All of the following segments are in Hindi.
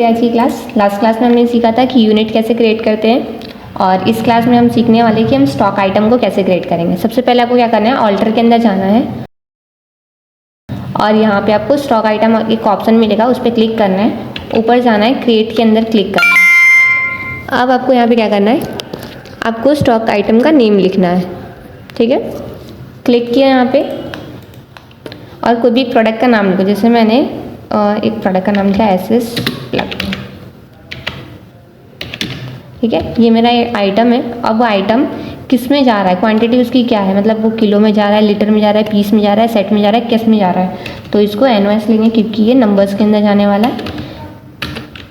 करते हैं आज की क्लास। लास्ट क्लास में हमने सीखा था कि यूनिट कैसे क्रिएट करते हैं, और इस क्लास में हम सीखने वाले कि हम स्टॉक आइटम को कैसे क्रिएट करेंगे। सबसे पहले आपको क्या करना है, ऑल्टर के अंदर जाना है और यहाँ पे आपको स्टॉक आइटम एक ऑप्शन मिलेगा, उस पर क्लिक करना है। ऊपर जाना है, क्रिएट के अंदर क्लिक करना है। अब आपको यहाँ पे क्या करना है, आपको स्टॉक आइटम का नेम लिखना है। ठीक है, क्लिक किया यहाँ पे और कोई भी एक प्रोडक्ट का नाम लिखो। जैसे मैंने एक प्रोडक्ट का नाम लिखा एसएस प्लग। ठीक है, ये मेरा आइटम है। अब वो आइटम किस में जा रहा है, क्वांटिटी उसकी क्या है, मतलब वो किलो में जा रहा है, लीटर में जा रहा है, पीस में जा रहा है, सेट में जा रहा है, किस में जा रहा है। तो इसको एनओएस लेंगे क्योंकि ये नंबर्स के अंदर जाने वाला है।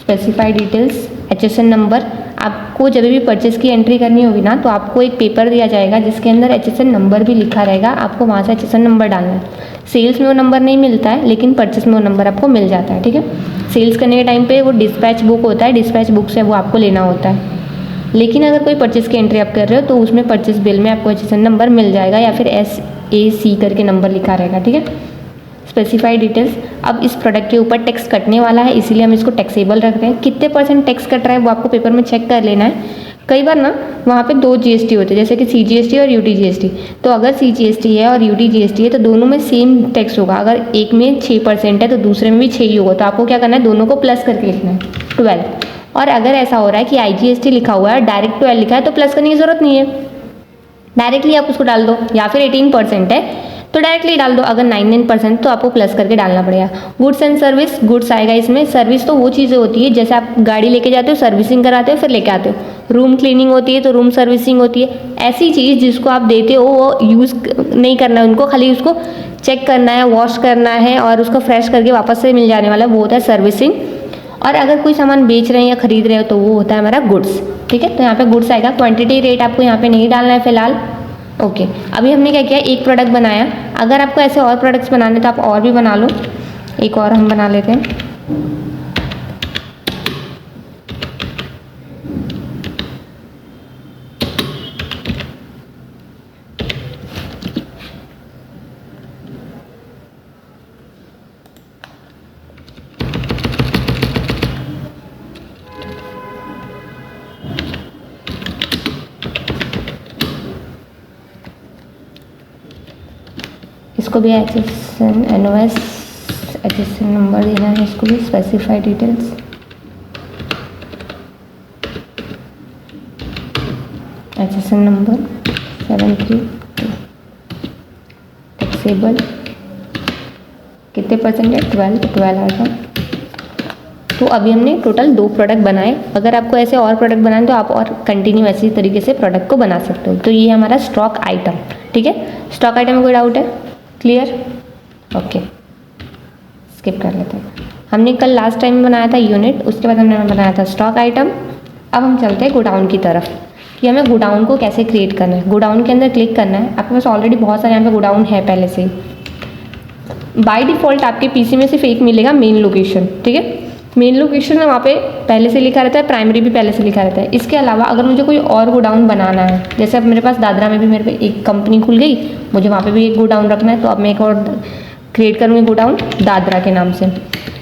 Specify details, HSN number. आपको जब भी परचेस की एंट्री करनी होगी ना, तो आपको एक पेपर दिया जाएगा जिसके अंदर HSN नंबर भी लिखा रहेगा। आपको वहाँ से HSN नंबर डालना है। सेल्स में वो नंबर नहीं मिलता है, लेकिन परचेस में वो नंबर आपको मिल जाता है। ठीक है, सेल्स करने के टाइम पे वो डिस्पैच बुक होता है, डिस्पैच बुक से वो आपको लेना होता है। लेकिन अगर कोई परचेस की एंट्री आप कर रहे हो तो उसमें परचेस बिल में आपको HSN नंबर मिल जाएगा, या फिर SAC करके नंबर लिखा रहेगा। ठीक है, स्पेसिफाई डिटेल्स। अब इस प्रोडक्ट के ऊपर टैक्स कटने वाला है, इसीलिए हम इसको टैक्सेबल रख रहे हैं। कितने % टैक्स कट रहा है वो आपको पेपर में चेक कर लेना है। कई बार ना वहाँ पे 2 GST होते हैं, जैसे कि CGST और UTGST। तो अगर CGST है और UTGST है तो दोनों में सेम टैक्स होगा। अगर एक में 6% है तो दूसरे में भी 6 ही होगा। तो आपको क्या करना है, दोनों को प्लस करके लिखना है 12। और अगर ऐसा हो रहा है कि IGST लिखा हुआ है, डायरेक्ट 12 लिखा है, तो प्लस करने की जरूरत नहीं है, डायरेक्टली आप उसको डाल दो। या फिर 18% है तो डायरेक्टली डाल दो। अगर 99% तो आपको प्लस करके डालना पड़ेगा। गुड्स एंड सर्विस, गुड्स आएगा इसमें। सर्विस तो वो चीज़ें होती है जैसे आप गाड़ी लेके जाते हो, सर्विसिंग कराते हो, फिर लेके आते हो। रूम क्लीनिंग होती है तो रूम सर्विसिंग होती है। ऐसी चीज़ जिसको आप देते हो वो यूज़ नहीं करना है उनको, खाली उसको चेक करना है, वॉश करना है और उसको फ्रेश करके वापस से मिल जाने वाला, वो होता है सर्विसिंग। और अगर कोई सामान बेच रहे हैं या खरीद रहे हो तो वो होता है हमारा गुड्स। ठीक है, तो यहाँ पे गुड्स आएगा। क्वांटिटी रेट आपको यहाँ पे नहीं डालना है फिलहाल। ओके, अभी हमने क्या किया, एक प्रोडक्ट बनाया। अगर आपको ऐसे और प्रोडक्ट्स बनाने तो आप और भी बना लो। एक और हम बना लेते हैं। इसको भी HSN NOS HSN नंबर देना है। इसको भी specify details, HSN number 732, taxable कितने % है, 12 आएगा। तो अभी हमने टोटल 2 प्रोडक्ट बनाए। अगर आपको ऐसे और प्रोडक्ट बनाए तो आप और कंटिन्यू ऐसी तरीके से प्रोडक्ट को बना सकते हो। तो ये हमारा स्टॉक आइटम। ठीक है, स्टॉक आइटम में कोई डाउट है, क्लियर? ओके, स्किप कर लेते हैं। हमने कल लास्ट टाइम बनाया था यूनिट, उसके बाद हमने बनाया था स्टॉक आइटम। अब हम चलते हैं गोडाउन की तरफ कि हमें गोडाउन को कैसे क्रिएट करना है। गोडाउन के अंदर क्लिक करना है। आपके पास ऑलरेडी बहुत सारे यहाँ पे गोडाउन है पहले से ही। बाय डिफ़ॉल्ट आपके PC में सिर्फ एक मिलेगा, मेन लोकेशन। ठीक है, मेन लोकेशन है, वहाँ पे पहले से लिखा रहता है, प्राइमरी भी पहले से लिखा रहता है। इसके अलावा अगर मुझे कोई और गोडाउन बनाना है, जैसे अब मेरे पास दादरा में भी मेरे पे एक कंपनी खुल गई, मुझे वहाँ पे भी एक गोडाउन रखना है, तो अब मैं एक और क्रिएट करूँगी गोडाउन दादरा के नाम से।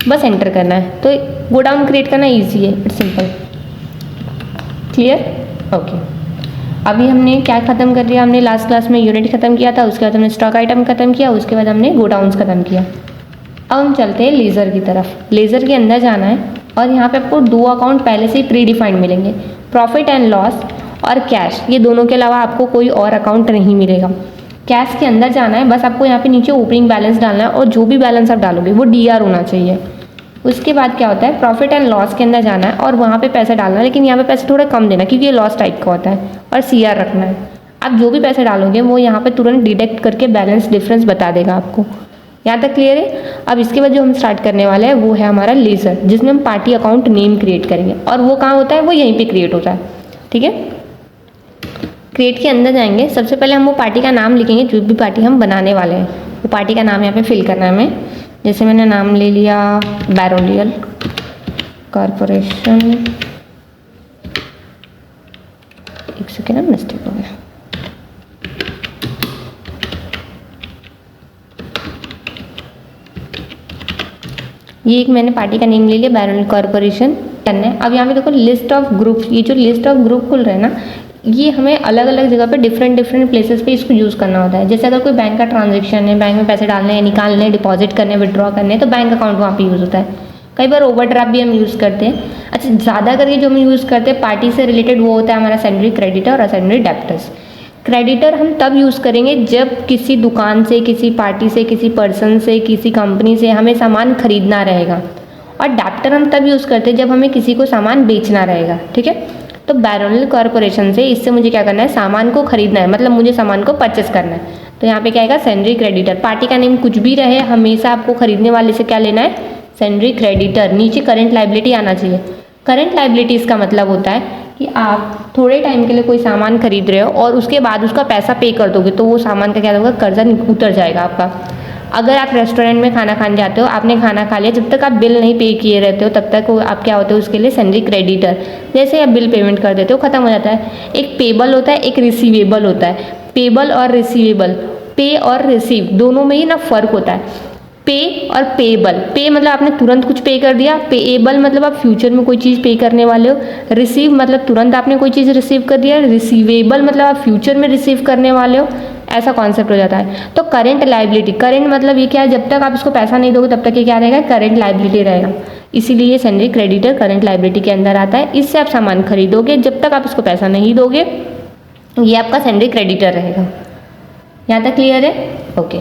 बस एंटर करना है। तो गोडाउन क्रिएट करना ईजी है, इट्स सिंपल। क्लियर? ओके, अभी हमने क्या ख़त्म कर लिया, हमने लास्ट क्लास में यूनिट ख़त्म किया था, उसके बाद हमने स्टॉक आइटम ख़त्म किया, उसके बाद हमने गोडाउन्स ख़त्म किया। अब हम चलते हैं लेज़र की तरफ। लेज़र के अंदर जाना है और यहाँ पे आपको 2 अकाउंट पहले से ही प्री डिफाइंड मिलेंगे, प्रॉफिट एंड लॉस और कैश। ये दोनों के अलावा आपको कोई और अकाउंट नहीं मिलेगा। कैश के अंदर जाना है, बस आपको यहाँ पे नीचे ओपनिंग बैलेंस डालना है और जो भी बैलेंस आप डालोगे वो DR होना चाहिए। उसके बाद क्या होता है, प्रॉफिट एंड लॉस के अंदर जाना है और वहाँ पे पैसे डालना है, लेकिन यहाँ पे पैसे थोड़े कम देना क्योंकि ये लॉस टाइप का होता है, और CR रखना है। आप जो भी पैसे डालोगे वो यहाँ पे तुरंत डिडक्ट करके बैलेंस डिफरेंस बता देगा आपको। यहाँ तक क्लियर है? अब इसके बाद जो हम स्टार्ट करने वाले हैं वो है हमारा लेज़र, जिसमें हम पार्टी अकाउंट नेम क्रिएट करेंगे। और वो कहाँ होता है, वो यहीं पे क्रिएट होता है। ठीक है, क्रिएट के अंदर जाएंगे। सबसे पहले हम वो पार्टी का नाम लिखेंगे, जो भी पार्टी हम बनाने वाले हैं वो पार्टी का नाम यहाँ पे फिल करना है हमें। जैसे मैंने नाम ले लिया बैरोलियल कॉरपोरेशन। एक सेकेंड, मिस्टेक हो गया। ये एक मैंने पार्टी का नेम ले लिया, बैरोनिल कॉर्पोरेशन करना है। अब यहाँ पे देखो लिस्ट ऑफ ग्रुप, ये जो लिस्ट ऑफ ग्रुप खुल रहा है ना, ये हमें अलग अलग जगह पे डिफरेंट प्लेसेस पे इसको यूज़ करना होता है। जैसे अगर कोई बैंक का ट्रांजेक्शन है, बैंक में पैसे डालने हैं, निकालने हैं, डिपॉजिट करने हैं, विड्रॉ करने हैं, तो बैंक अकाउंट वहाँ पे यूज़ होता है। कई बार ओवरड्राफ्ट भी हम यूज़ करते हैं। अच्छा, ज़्यादा करके जो हम यूज़ करते हैं पार्टी से रिलेटेड वो होता है हमारा सेंडरी क्रेडिटर और सेंडरी डेप्टर्स। क्रेडिटर हम तब यूज़ करेंगे जब किसी दुकान से, किसी पार्टी से, किसी पर्सन से, किसी कंपनी से हमें सामान खरीदना रहेगा। और डेप्टर हम तब यूज़ करते हैं जब हमें किसी को सामान बेचना रहेगा। ठीक है, तो बैरोनिल कॉर्पोरेशन से इससे मुझे क्या करना है, सामान को खरीदना है, मतलब मुझे सामान को परचेस करना है। तो यहाँ पे क्या आएगा, सेंडरी क्रेडिटर। पार्टी का नेम कुछ भी रहे, हमेशा आपको खरीदने वाले से क्या लेना है, सेंडरी क्रेडिटर। नीचे करंट लायबिलिटी आना चाहिए। करंट लायबिलिटीज़ का मतलब होता है कि आप थोड़े टाइम के लिए कोई सामान खरीद रहे हो और उसके बाद उसका पैसा पे कर दोगे तो वो सामान का क्या होगा, कर्जा उतर जाएगा आपका। अगर आप रेस्टोरेंट में खाना खाने जाते हो, आपने खाना खा लिया, जब तक आप बिल नहीं पे किए रहते हो तब तक आप क्या होते हो, उसके लिए सेंडरी क्रेडिटर। जैसे आप बिल पेमेंट कर देते हो, खत्म हो जाता है। एक पेबल होता है, एक रिसीवेबल होता है। पेबल और रिसीवेबल, पे और रिसीव दोनों में ही ना फ़र्क होता है। पे और पेबल, पे मतलब आपने तुरंत कुछ पे कर दिया, पेएबल मतलब आप फ्यूचर में कोई चीज़ पे करने वाले हो, रिसीव मतलब तुरंत आपने कोई चीज़ रिसीव कर दिया, रिसीवेबल मतलब आप फ्यूचर में रिसीव करने वाले हो, ऐसा कॉन्सेप्ट हो जाता है। तो करेंट लायबिलिटी, करेंट मतलब ये क्या है, जब तक आप इसको पैसा नहीं दोगे तब तक ये क्या रहेगा, करेंट लायबिलिटी रहेगा। इसीलिए ये सेंडरी क्रेडिटर करंट लायबिलिटी के अंदर आता है। इससे आप सामान खरीदोगे, जब तक आप इसको पैसा नहीं दोगे ये आपका सेंडरी क्रेडिटर रहेगा। यहाँ तक क्लियर है? ओके,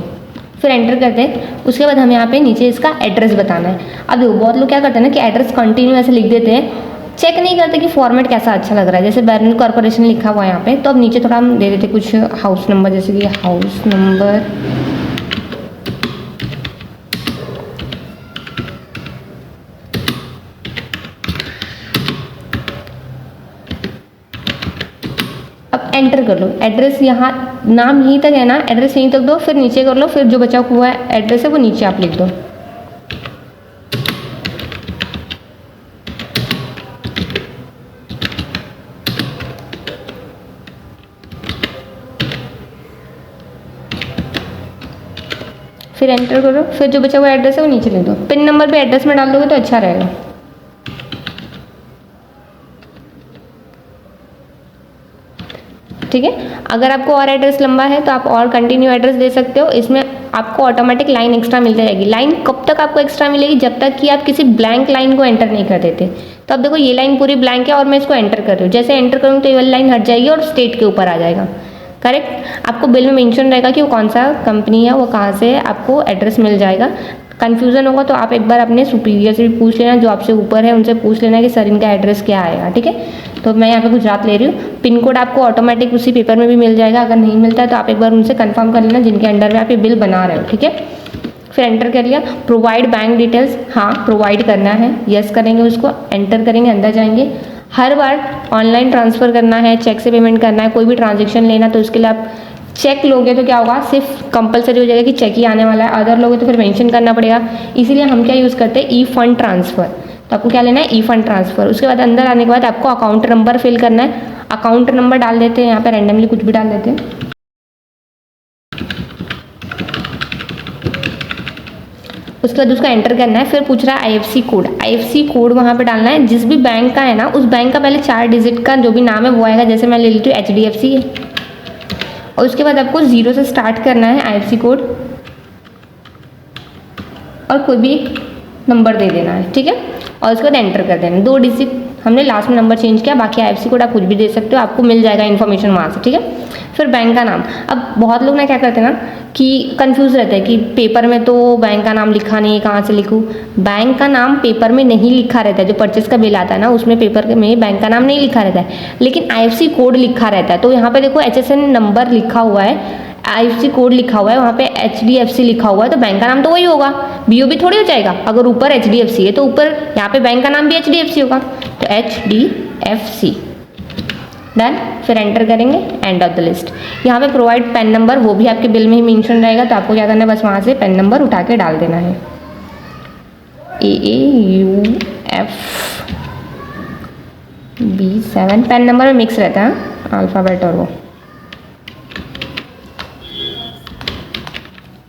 फिर एंटर करते हैं। उसके बाद हमें यहाँ पे नीचे इसका एड्रेस बताना है। अब देखो बहुत लोग क्या करते हैं ना कि एड्रेस कंटिन्यू ऐसे लिख देते हैं, चेक नहीं करते कि फॉर्मेट कैसा अच्छा लग रहा है। जैसे बैरोनिल कॉर्पोरेशन लिखा हुआ है यहाँ पे, तो अब नीचे थोड़ा हम दे देते कुछ हाउस नंबर, जैसे कि हाउस नंबर अब एंटर कर लो। एड्रेस यहाँ नाम यहीं तक है ना, एड्रेस यहीं तक दो, फिर नीचे कर लो, फिर जो बचा हुआ है एड्रेस है वो नीचे आप लिख दो। फिर एंटर करो, फिर जो बचा हुआ एड्रेस है वो नीचे लिख दो। पिन नंबर भी एड्रेस में डाल दोगे तो अच्छा रहेगा। ठीक है, अगर आपको और एड्रेस लंबा है तो आप और कंटिन्यू एड्रेस दे सकते हो। इसमें आपको ऑटोमेटिक लाइन एक्स्ट्रा मिलती रहेगी। लाइन कब तक आपको एक्स्ट्रा मिलेगी, जब तक कि आप किसी ब्लैंक लाइन को एंटर नहीं कर देते। तो अब देखो ये लाइन पूरी ब्लैंक है और मैं इसको एंटर कर रही हूँ, जैसे एंटर करूँ तो ये वाली लाइन हट जाएगी और स्टेट के ऊपर आ जाएगा। करेक्ट, आपको बिल में मेंशन रहेगा कि वो कौन सा कंपनी है, वो कहाँ से है, आपको एड्रेस मिल जाएगा। कन्फ्यूज़न होगा तो आप एक बार अपने सुपीरियर से भी पूछ लेना, जो आपसे ऊपर है उनसे पूछ लेना कि सर इनका एड्रेस क्या आएगा। ठीक है, तो मैं यहाँ पे गुजरात ले रही हूँ। पिन कोड आपको ऑटोमेटिक उसी पेपर में भी मिल जाएगा। अगर नहीं मिलता है तो आप एक बार उनसे कंफर्म कर लेना जिनके अंडर में आप ये बिल बना रहे हो। ठीक है, फिर एंटर कर लिया। प्रोवाइड बैंक डिटेल्स, हाँ प्रोवाइड करना है, यस करेंगे, उसको एंटर करेंगे, अंदर जाएंगे। हर बार ऑनलाइन ट्रांसफ़र करना है, चेक से पेमेंट करना है, कोई भी ट्रांजेक्शन लेना तो उसके लिए आप चेक लोगे तो क्या होगा, सिर्फ कंपलसरी हो जाएगा कि चेक ही आने वाला है। अदर लोगे तो फिर मेंशन करना पड़ेगा। इसीलिए हम क्या यूज़ करते हैं, ई फंड ट्रांसफ़र। तो आपको क्या लेना है, ई फंड ट्रांसफ़र। उसके बाद अंदर आने के बाद आपको अकाउंट नंबर फिल करना है। अकाउंट नंबर डाल देते हैं, यहाँ पे रैंडमली कुछ भी डाल देते हैं। उसके बाद उसका एंटर करना है। फिर पूछ रहा है आईएफसी कोड। आईएफसी कोड वहाँ पे डालना है। जिस भी बैंक का है ना, उस बैंक का पहले 4 डिजिट का जो भी नाम है वो आएगा। जैसे मैं ले लेती हूँ HDFC है, और उसके बाद आपको 0 से स्टार्ट करना है आईएफसी कोड, और कोई भी नंबर दे देना है। ठीक है, और उसके बाद एंटर कर देना। 2 डिजिट हमने लास्ट में नंबर चेंज किया, बाकी आईएफसी कोड आप कुछ भी दे सकते हो, आपको मिल जाएगा इन्फॉर्मेशन वहाँ से। ठीक है, फिर बैंक का नाम। अब बहुत लोग ना क्या करते हैं ना कि कंफ्यूज रहते हैं कि पेपर में तो बैंक का नाम लिखा नहीं है, कहाँ से लिखूँ। बैंक का नाम पेपर में नहीं लिखा रहता है। जो परचेस का बिल आता है ना, उसमें पेपर में बैंक का नाम नहीं लिखा रहता है, लेकिन आईएफसी कोड लिखा रहता है। तो यहाँ पे देखो HSN नंबर लिखा हुआ है, आईएफसी कोड लिखा हुआ है, वहाँ पे HDFC लिखा हुआ है, तो बैंक का नाम तो वही होगा, BOB थोड़ी हो जाएगा। अगर ऊपर HDFC है तो ऊपर यहाँ पे बैंक का नाम भी HDFC होगा, तो HDFC डन। फिर एंटर करेंगे, एंड ऑफ द लिस्ट। यहाँ पे प्रोवाइड पैन नंबर, वो भी आपके बिल में ही मेंशन रहेगा, तो आपको क्या करना है, बस वहाँ से पैन नंबर उठा के डाल देना है। AAUFB7 पैन नंबर में मिक्स रहता है अल्फ़ाबेट, और वो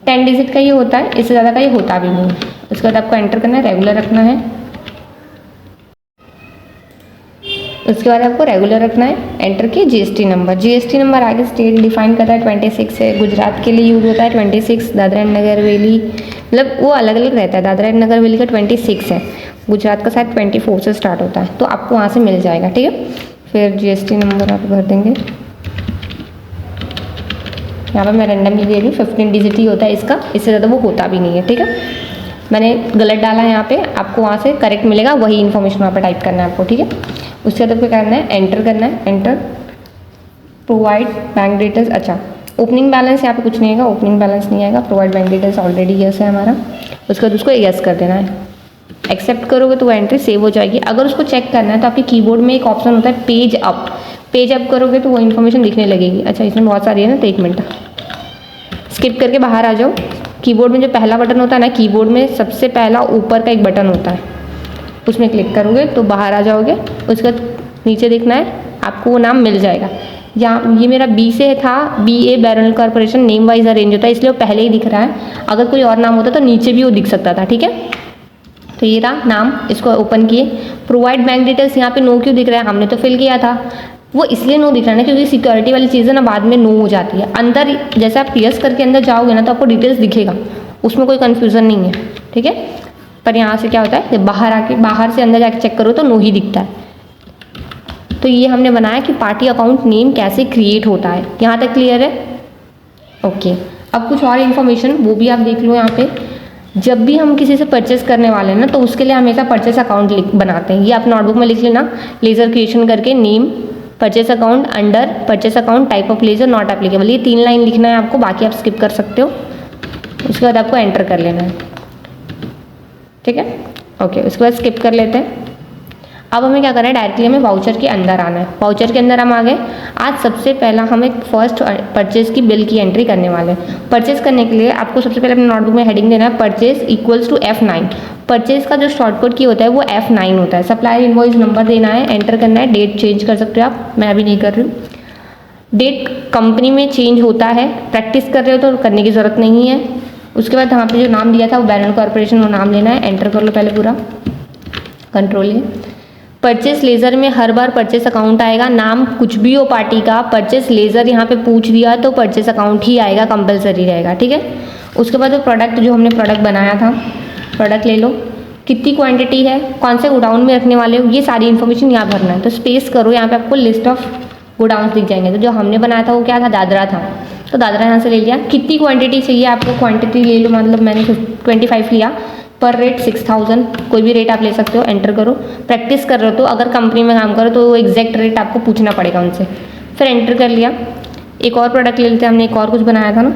10 डिजिट का ये होता है, इससे ज़्यादा का ये होता भी नहीं। उसके बाद आपको एंटर करना है, रेगुलर रखना है। उसके बाद आपको रेगुलर रखना है, एंटर किए जीएसटी नंबर। जीएसटी नंबर आगे स्टेट डिफाइन करता है 26 है, गुजरात के लिए यूज होता है 26, दादरा एंड नगर हवेली मतलब वो अलग अलग रहता है। दादरा एंड नगर हवेली का 26 है, गुजरात का शायद 24 से स्टार्ट होता है, तो आपको वहाँ से मिल जाएगा, ठीक है। फिर जीएसटी नंबर आप भर देंगे। यहाँ पर मैं रैंडमली दे रही हूँ, 15 डिजिट ही होता है इसका, इससे ज़्यादा वो होता भी नहीं है, ठीक है। मैंने गलत डाला है यहाँ पे, आपको वहाँ से करेक्ट मिलेगा, वही इन्फॉर्मेशन वहाँ पे टाइप करना है आपको, ठीक है। उसके बाद आपको करना है एंटर करना है, एंटर प्रोवाइड बैंक डिटेल्स। अच्छा, ओपनिंग बैलेंस यहाँ पे कुछ नहीं आएगा, ओपनिंग बैलेंस नहीं आएगा, provide bank details already yes है हमारा। उसके बाद उसको यस कर देना है, एक्सेप्ट करोगे तो वो एंट्री सेव हो जाएगी। अगर उसको चेक करना है तो आपके कीबोर्ड में एक ऑप्शन होता है पेज अप, पेज अप करोगे तो वो इन्फॉर्मेशन दिखने लगेगी। अच्छा, इसमें बहुत सारी है ना, तो 1 मिनट स्किप करके बाहर आ जाओ। कीबोर्ड में जो पहला बटन होता है ना, कीबोर्ड में सबसे पहला ऊपर का एक बटन होता है, उसमें क्लिक करोगे तो बाहर आ जाओगे। उसके बाद नीचे देखना है, आपको वो नाम मिल जाएगा। यहाँ ये मेरा बी से था, BA barrel corporation, name wise arrange होता है इसलिए वो पहले ही दिख रहा है। अगर कोई और नाम होता तो नीचे भी वो दिख सकता था, ठीक है। तो ये रहा नाम, इसको ओपन किए। प्रोवाइड बैंक डिटेल्स, यहाँ पे नो क्यों दिख रहा है, हमने तो फिल किया था, वो इसलिए नो दिख रहा है ना क्योंकि सिक्योरिटी वाली चीज़ें ना बाद में नो हो जाती है। अंदर जैसे आप यस करके अंदर जाओगे ना तो आपको डिटेल्स दिखेगा, उसमें कोई कन्फ्यूज़न नहीं है, ठीक है। पर यहाँ से क्या होता है, जब बाहर से अंदर जाके चेक करो तो नो ही दिखता है। तो ये हमने बनाया कि पार्टी अकाउंट नेम कैसे क्रिएट होता है। यहाँ तक क्लियर है? ओके। अब कुछ और इन्फॉर्मेशन वो भी आप देख लो। यहाँ पे जब भी हम किसी से परचेस करने वाले हैं ना तो उसके लिए हमेशा परचेस अकाउंट बनाते हैं। ये आप नोटबुक में लिख लेना, लेजर क्रिएशन करके name purchase account, under purchase account, type of ledger not applicable, ये 3 लाइन लिखना है आपको, बाकी आप स्किप कर सकते हो। उसके बाद आपको एंटर कर लेना है, ठीक है। ओके, उसके बाद स्किप कर लेते हैं। अब हमें क्या करना है, डायरेक्टली हमें वाउचर के अंदर आना है। वाउचर के अंदर हम आ गए। आज सबसे पहला हम एक फर्स्ट परचेज की बिल की एंट्री करने वाले हैं। परचेज करने के लिए आपको सबसे पहले अपने नोटबुक में हेडिंग देना है, purchase equals to F9। Purchase का जो शॉर्टकट की होता है वो F9 होता है। सप्लायर इनवॉइस नंबर देना है, एंटर करना है, डेट चेंज कर सकते हो आप, मैं अभी नहीं कर रही हूँ। डेट कंपनी में चेंज होता है, प्रैक्टिस कर रहे हो तो करने की ज़रूरत नहीं है। उसके बाद यहाँ पे जो नाम दिया था वो बैरल कॉर्पोरेशन, वो नाम लेना है, एंटर कर लो पहले पूरा, कंट्रोल है। परचेस लेज़र में हर बार परचेस अकाउंट आएगा, नाम कुछ भी हो पार्टी का, परचेस लेज़र यहाँ पे पूछ दिया तो परचेस अकाउंट ही आएगा, कंपलसरी रहेगा, ठीक है। उसके बाद वो प्रोडक्ट जो हमने प्रोडक्ट बनाया था, प्रोडक्ट ले लो, कितनी क्वांटिटी है, कौन से गोडाउन में रखने वाले हो, ये सारी इन्फॉर्मेशन यहाँ भरना है। तो स्पेस करो, यहाँ पे आपको लिस्ट ऑफ गोडाउन दिख जाएंगे। तो जो हमने बनाया था वो क्या था, दादरा था, तो दादरा यहाँ से ले लिया। कितनी क्वांटिटी चाहिए आपको, क्वांटिटी ले लो, मतलब मैंने 25 लिया। पर रेट 6000, कोई भी रेट आप ले सकते हो, एंटर करो। प्रैक्टिस कर रहे हो तो अगर कंपनी में काम करो तो वो एग्जैक्ट रेट आपको पूछना पड़ेगा उनसे। फिर एंटर कर लिया। एक और प्रोडक्ट ले लेते हैं, हमने एक और कुछ बनाया था ना,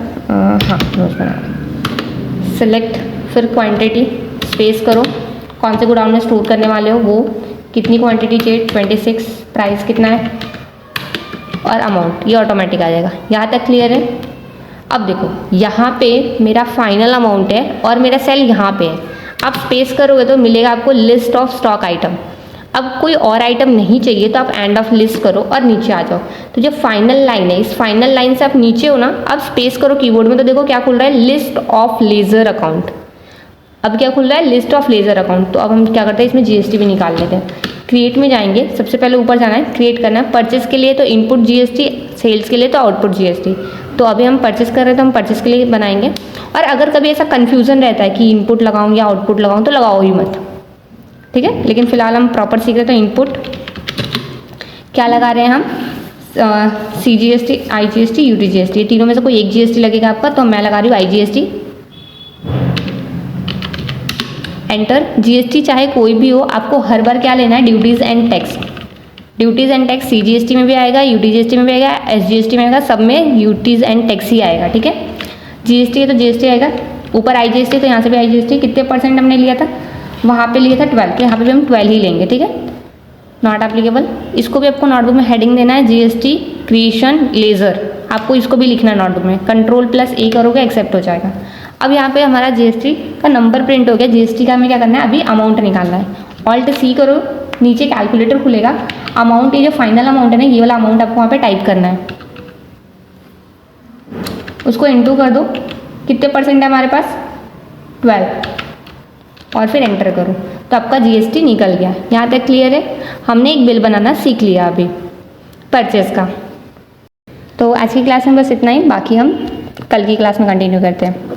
हाँ रोज बनाया। सिलेक्ट, फिर क्वांटिटी, स्पेस करो, कौन से गोडाउन में स्टोर करने वाले हो वो, कितनी क्वांटिटी चाहिए 26, प्राइस कितना है और अमाउंट, ये ऑटोमेटिक आ जाएगा। यहाँ तक क्लियर है? अब देखो यहाँ पे मेरा फाइनल अमाउंट है और मेरा सेल यहाँ पे है। आप स्पेस करोगे तो मिलेगा आपको लिस्ट ऑफ स्टॉक आइटम। अब कोई और आइटम नहीं चाहिए तो आप एंड ऑफ लिस्ट करो और नीचे आ जाओ। तो जो फाइनल लाइन है, इस फाइनल लाइन से आप नीचे हो ना, अब स्पेस करो कीबोर्ड में तो देखो क्या खुल रहा है, लिस्ट ऑफ लेजर अकाउंट। अब क्या खुल रहा है, लिस्ट ऑफ लेजर अकाउंट। तो अब हम क्या करते हैं, इसमें GST भी निकाल लेते हैं। क्रिएट में जाएंगे, सबसे पहले ऊपर जाना है, क्रिएट करना है। परचेस के लिए तो इनपुट GST, सेल्स के लिए तो आउटपुट GST। तो अभी हम परचेस कर रहे हैं तो हम परचेस के लिए बनाएंगे। और अगर कभी ऐसा कन्फ्यूजन रहता है कि इनपुट लगाऊं या आउटपुट लगाऊं तो लगाओ ही मत, ठीक है। लेकिन फिलहाल हम प्रॉपर सीख रहे, तो इनपुट क्या लगा रहे हैं हम, CGST, IGST, UTGST, ये तीनों में से कोई एक GST लगेगा आपका, तो मैं लगा रही हूँ IGST। एंटर। GST चाहे कोई भी हो, आपको हर बार क्या लेना है, duties and tax. Duties and tax CGST में भी आएगा, UTGST में भी आएगा, SGST में आएगा, सब में ड्यूटीज़ एंड टैक्स ही आएगा, ठीक है। GST है तो GST आएगा, ऊपर IGST तो यहाँ से भी IGST। कितने % हमने लिया था, वहाँ पे लिया था 12, तो यहाँ पे भी हम 12 ही लेंगे, ठीक है। नॉट एप्लीकेबल, इसको भी आपको नोटबुक में हेडिंग देना है, GST क्रिएशन लेजर, आपको इसको भी लिखना है नोटबुक में। Ctrl+A करोगे, एक्सेप्ट हो जाएगा। अब यहाँ पे हमारा GST का नंबर प्रिंट हो गया। GST का हमें क्या करना है, अभी अमाउंट निकालना है। Alt+C करो, नीचे कैलकुलेटर खुलेगा। अमाउंट, ये जो फाइनल अमाउंट है ना, ये वाला अमाउंट आपको वहाँ पे टाइप करना है, उसको इंटू कर दो। कितने % है हमारे पास, 12। और फिर एंटर करो, तो आपका जीएसटी निकल गया। यहाँ तक क्लियर है? हमने एक बिल बनाना सीख लिया अभी परचेस का। तो आज की क्लास में बस इतना ही, बाकी हम कल की क्लास में कंटिन्यू करते हैं।